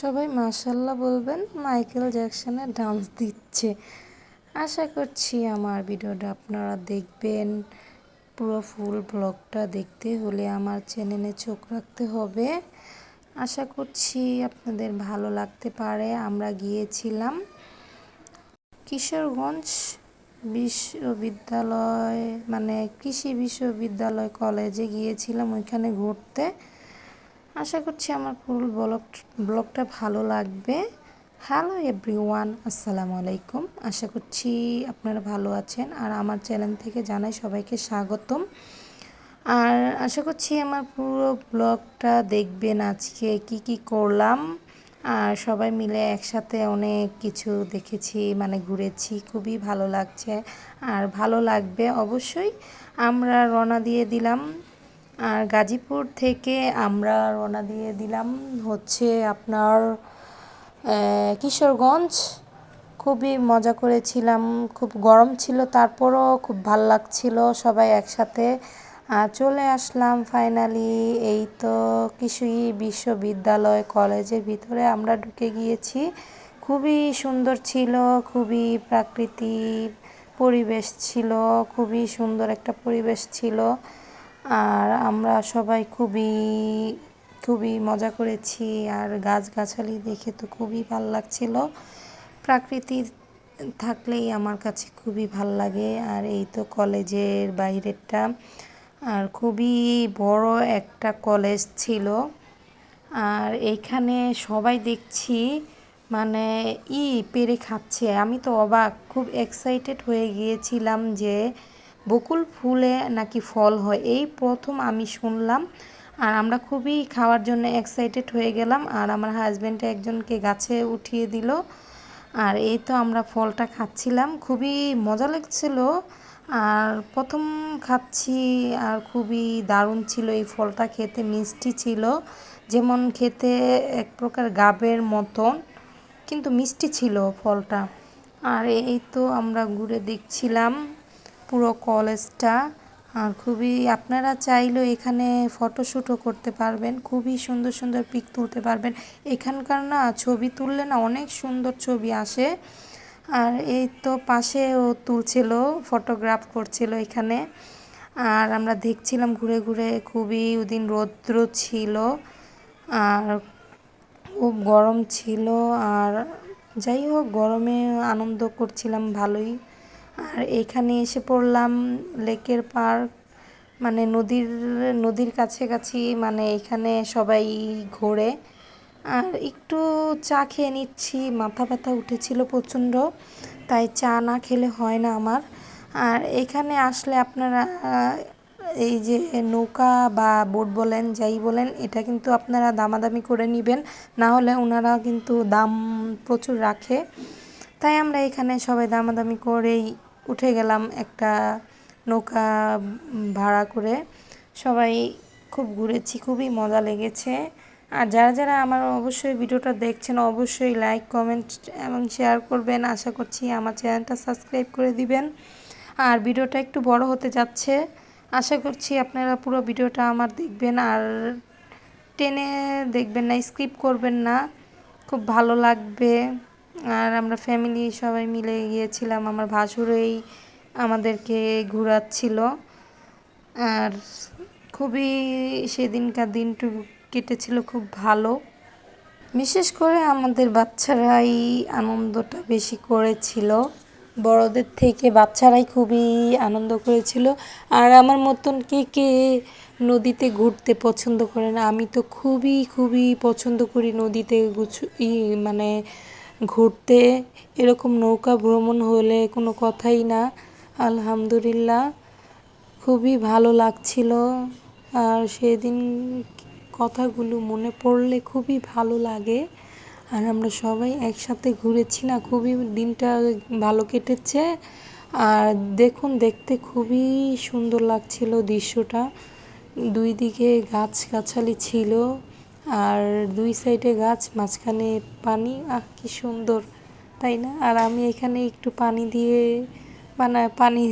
সবাই মাশাআল্লাহ বলবেন, মাইকেল জ্যাকসনের ডান্স দিচ্ছে। আশা করছি আমার ভিডিওটা আপনারা দেখবেন। পুরো ফুল ব্লগটা দেখতে হলে আমার চ্যানেলে চোখ রাখতে হবে। আশা করছি আপনাদের ভালো লাগতে পারে। আমরা গিয়েছিলাম কিশোরগঞ্জ বিশ্ববিদ্যালয়, মানে কৃষি বিশ্ববিদ্যালয় কলেজে গিয়েছিলাম ওইখানে ঘুরতে। আশা করছি আমার ফুল ব্লগটা ভালো লাগবে। হ্যালো এভরিওয়ান, আসসালামু আলাইকুম। আশা করছি আপনারা ভালো আছেন আর আমার চ্যানেল থেকে জানাই সবাইকে স্বাগতম। আর আশা করছি আমার পুরো ব্লগটা দেখবেন, আজকে কি করলাম। আর সবাই মিলে একসাথে অনেক কিছু দেখেছি, মানে ঘুরেছি, খুবই ভালো লাগছে আর ভালো লাগবে অবশ্যই। আমরা রওনা দিয়ে দিলাম, আর গাজীপুর থেকে আমরা রওনা দিয়ে দিলাম হচ্ছে আপনার কিশোরগঞ্জ। খুবই মজা করেছিলাম, খুব গরম ছিল, তারপরও খুব ভাল লাগছিল। সবাই একসাথে চলে আসলাম ফাইনালি। এই তো কৃষি বিশ্ববিদ্যালয় কলেজের ভিতরে আমরা ঢুকে গিয়েছি। খুবই সুন্দর ছিল, খুবই প্রাকৃতিক পরিবেশ ছিল, খুবই সুন্দর একটা পরিবেশ ছিল। আর আমরা সবাই খুবই মজা করেছি। আর গাছগাছালি দেখে তো খুবই ভাল লাগছিল। প্রাকৃতি থাকলেই আমার কাছে খুবই ভাল লাগে। আর এই তো কলেজের বাইরেটা, আর খুবই বড় একটা কলেজ ছিল। আর এইখানে সবাই দেখছি মানে পেরে খাচ্ছে। আমি তো অবাক, খুব এক্সাইটেড হয়ে গিয়েছিলাম যে বকুল ফুলে নাকি ফল হয়, এই প্রথম আমি শুনলাম। আর আমরা খুবই খাওয়ার জন্য এক্সাইটেড হয়ে গেলাম। আর আমার হাজব্যান্ড একজনকে গাছে উঠিয়ে দিল। আর এই তো আমরা ফলটা খাচ্ছিলাম, খুবই মজা লাগছিল। আর প্রথম খাচ্ছি, আর খুবই দারুণ ছিল। এই ফলটা খেতে মিষ্টি ছিল, যেমন খেতে এক প্রকার গাবের মতন, কিন্তু মিষ্টি ছিল ফলটা। আর এই তো আমরা ঘুরে দেখছিলাম পুরো কলেজটা। আর খুবই, আপনারা চাইলেও এখানে ফটোশ্যুটও করতে পারবেন, খুবই সুন্দর সুন্দর পিক তুলতে পারবেন। এখানকার না ছবি তুললে না অনেক সুন্দর ছবি আসে। আর এই তো পাশেও তুলছিল, ফটোগ্রাফ করছিল এখানে। আর আমরা দেখছিলাম ঘুরে ঘুরে, খুবই ওদিন রৌদ্র ছিল আর খুব গরম ছিল। আর যাই হোক, গরমে আনন্দ করছিলাম ভালোই। আর এখানে এসে পড়লাম লেকের পার্ক, মানে নদীর কাছাকাছি, মানে এখানে সবাই ঘোরে। আর একটু চা খেয়ে নিচ্ছি, মাথা ব্যথা উঠেছিল প্রচণ্ড, তাই চা না খেলে হয় না আমার। আর এখানে আসলে আপনারা এই যে নৌকা বা বোট বলেন, যাই বলেন, এটা কিন্তু আপনারা দামাদামি করে নেবেন, না হলে ওনারা কিন্তু দাম প্রচুর রাখে। তাই আমরা এখানে সবাই দামাদামি করেই উঠে গেলাম একটা নৌকা ভাড়া করে। সবাই খুব ঘুরেছি, খুবই মজা লেগেছে। আর যারা আমার অবশ্যই ভিডিওটা দেখছেন, অবশ্যই লাইক, কমেন্ট এবং শেয়ার করবেন। আশা করছি আমার চ্যানেলটা সাবস্ক্রাইব করে দিবেন। আর ভিডিওটা একটু বড় হতে যাচ্ছে, আশা করছি আপনারা পুরো ভিডিওটা আমার দেখবেন আর টেনে দেখবেন না, স্কিপ করবেন না, খুব ভালো লাগবে। আর আমরা ফ্যামিলি সবাই মিলে গিয়েছিলাম, আমার ভাসুরই আমাদেরকে ঘোরাচ্ছিল। আর খুবই সেদিনকার দিনটুকু কেটেছিল খুব ভালো। বিশেষ করে আমাদের বাচ্চারাই আনন্দটা বেশি করেছিল, বড়দের থেকে বাচ্চারাই খুবই আনন্দ করেছিল। আর আমার মতন কে কে নদীতে ঘুরতে পছন্দ করে না? আমি তো খুবই পছন্দ করি নদীতে মানে ঘুরতে। এরকম নৌকা ভ্রমণ হলে কোনো কথাই না। আলহামদুলিল্লাহ, খুবই ভালো লাগছিল। আর সেদিন কথাগুলো মনে পড়লে খুবই ভালো লাগে। আর আমরা সবাই একসাথে ঘুরেছি না, খুবই দিনটা ভালো কেটেছে। আর দেখুন, দেখতে খুবই সুন্দর লাগছিল দৃশ্যটা। দুই দিকে গাছগাছালি ছিল, আর দুই সাইডে গাছ, মাঝখানে পানি। কি সুন্দর, তাই না? আর আমি এখানে একটু পানি দিয়ে পানি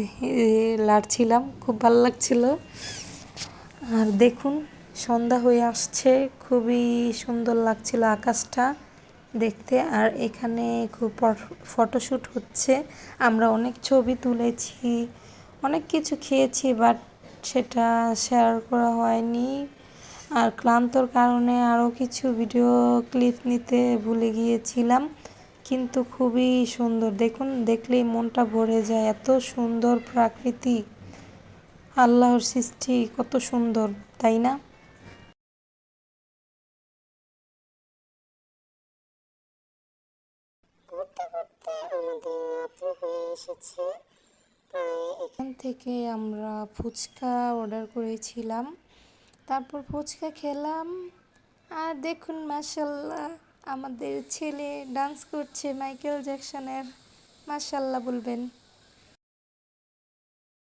লাড়ছিলাম, খুব ভালো লাগছিল। আর দেখুন, সন্ধ্যা হয়ে আসছে, খুবই সুন্দর লাগছিল আকাশটা। দেখতে। আর এখানে খুব ফটোশ্যুট হচ্ছে, আমরা অনেক ছবি তুলেছি, অনেক কিছু খেয়েছি, বাট সেটা শেয়ার করা হয়নি। আর ক্লান্তর কারণে আরও কিছু ভিডিও ক্লিপ নিতে ভুলে গিয়েছিলাম, কিন্তু খুবই সুন্দর, দেখুন, দেখলেই মনটা ভরে যায়, এত সুন্দর প্রাকৃতিক, আল্লাহর সৃষ্টি কত সুন্দর, তাই না? ঘুরতে ঘুরতে আমাদের রাত্র হয়ে এসেছে প্রায়। এখান থেকে আমরা ফুচকা অর্ডার করেছিলাম, তারপর ফুচকা খেলাম। আর দেখুন মাশাল্লাহ, আমাদের ছেলে ডান্স করছে মাইকেল জ্যাকসনের, মাশাল্লাহ বলবেন।